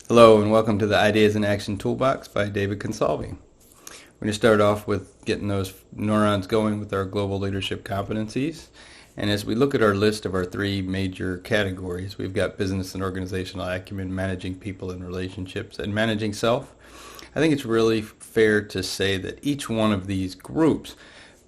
Hello and welcome to the Ideas in Action Toolbox by David ConsalviD. We're going to start off with getting those neurons going with our global leadership competencies. And as we look at our list of our three major categories, we've got business and organizational acumen, managing people and relationships, and managing self. I think it's really fair to say that each one of these groups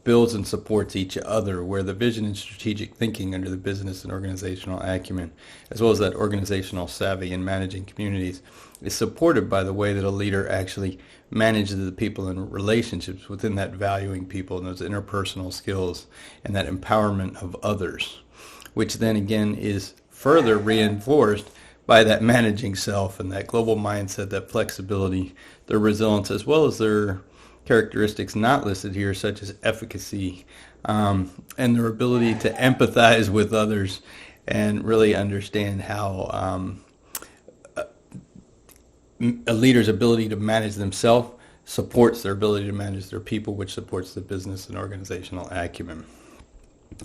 builds and supports each other, where the vision and strategic thinking under the business and organizational acumen, as well as that organizational savvy in managing communities, is supported by the way that a leader actually manages the people and relationships within that valuing people and those interpersonal skills and that empowerment of others, which then again is further reinforced by that managing self and that global mindset, that flexibility, their resilience, as well as their characteristics not listed here, such as efficacy and their ability to empathize with others and really understand how a leader's ability to manage themselves supports their ability to manage their people, which supports the business and organizational acumen.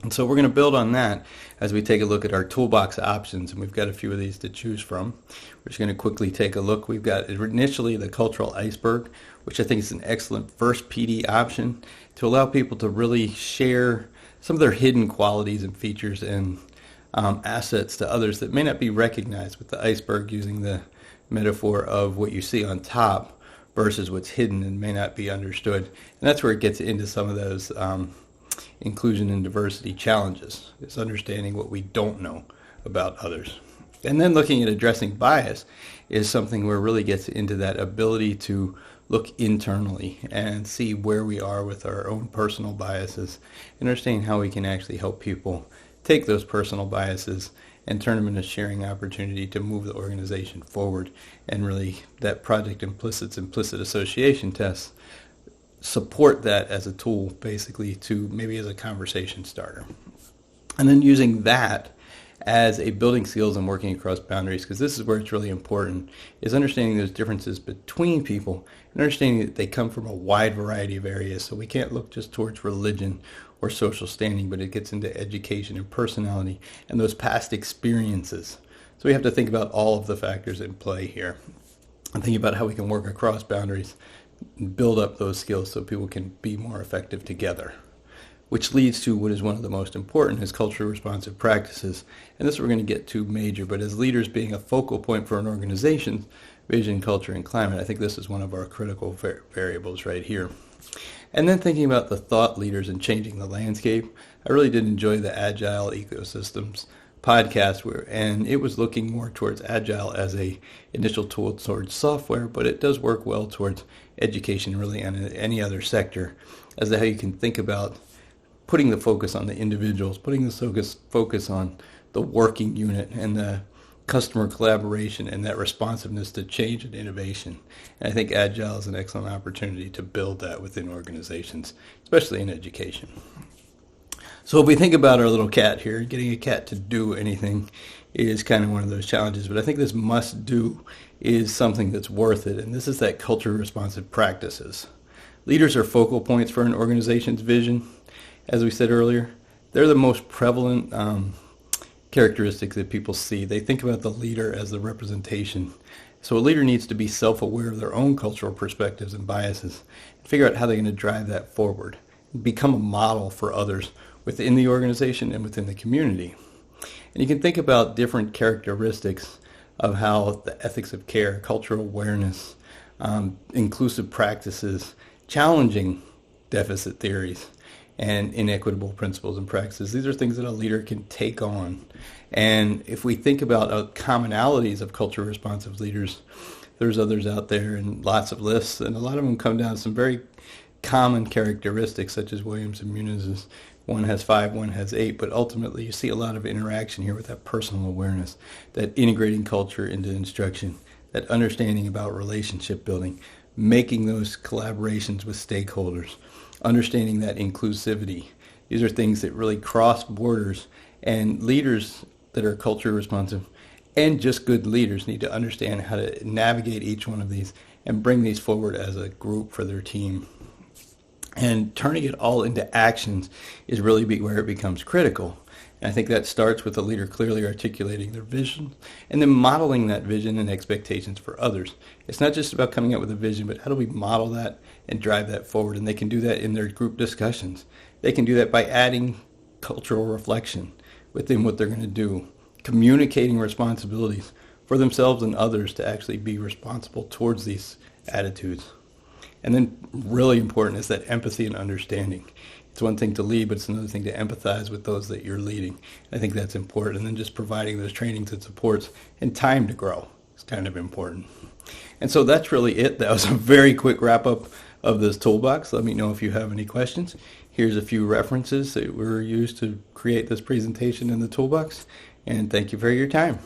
And so we're going to build on that as we take a look at our toolbox options, and we've got a few of these to choose from. We're just going to quickly take a look. We've got initially the cultural iceberg, which I think is an excellent first PD option to allow people to really share some of their hidden qualities and features and assets to others that may not be recognized, with the iceberg using the metaphor of what you see on top versus what's hidden and may not be understood. And that's where it gets into some of those inclusion and diversity challenges, is understanding what we don't know about others. And then looking at addressing bias is something where it really gets into that ability to look internally and see where we are with our own personal biases, and understanding how we can actually help people take those personal biases and turn them into sharing opportunity to move the organization forward. And really that project implicit association test support that as a tool, basically, to maybe as a conversation starter. And then using that as a building skills and working across boundaries, because this is where it's really important, is understanding those differences between people and understanding that they come from a wide variety of areas. So we can't look just towards religion or social standing, but it gets into education and personality and those past experiences. So we have to think about all of the factors in play here and think about how we can work across boundaries, build up those skills so people can be more effective together, which leads to what is one of the most important, is culturally responsive practices. And this we're going to get to major, but as leaders being a focal point for an organization's vision, culture, and climate, I think this is one of our critical variables right here. And then thinking about the thought leaders and changing the landscape, I really did enjoy the Agile Ecosystems podcast, and it was looking more towards Agile as a initial tool towards software, but it does work well towards education, really, and any other sector, as to how you can think about putting the focus on the individuals, putting the focus on the working unit and the customer collaboration and that responsiveness to change and innovation. And I think Agile is an excellent opportunity to build that within organizations, especially in education. So if we think about our little cat here, getting a cat to do anything is kind of one of those challenges, but I think this must do is something that's worth it, and this is that culture responsive practices. Leaders are focal points for an organization's vision. As we said earlier, they're the most prevalent characteristics that people see. They think about the leader as the representation. So a leader needs to be self-aware of their own cultural perspectives and biases, and figure out how they're going to drive that forward, and become a model for others within the organization and within the community. And you can think about different characteristics of how the ethics of care, cultural awareness, inclusive practices, challenging deficit theories, and inequitable principles and practices. These are things that a leader can take on. And if we think about commonalities of culture responsive leaders, there's others out there and lots of lists, and a lot of them come down to some very common characteristics, such as Williams and Muniz's. One has 5, one has 8, but ultimately you see a lot of interaction here with that personal awareness, that integrating culture into instruction, that understanding about relationship building, making those collaborations with stakeholders, understanding that inclusivity. These are things that really cross borders, and leaders that are culture responsive and just good leaders need to understand how to navigate each one of these and bring these forward as a group for their team. And turning it all into actions is really where it becomes critical. And I think that starts with the leader clearly articulating their vision and then modeling that vision and expectations for others. It's not just about coming up with a vision, but how do we model that and drive that forward? And they can do that in their group discussions. They can do that by adding cultural reflection within what they're going to do, communicating responsibilities for themselves and others to actually be responsible towards these attitudes. And then really important is that empathy and understanding. It's one thing to lead, but it's another thing to empathize with those that you're leading. I think that's important. And then just providing those trainings and supports and time to grow is kind of important. And so that's really it. That was a very quick wrap up of this toolbox. Let me know if you have any questions. Here's a few references that were used to create this presentation in the toolbox. And thank you for your time.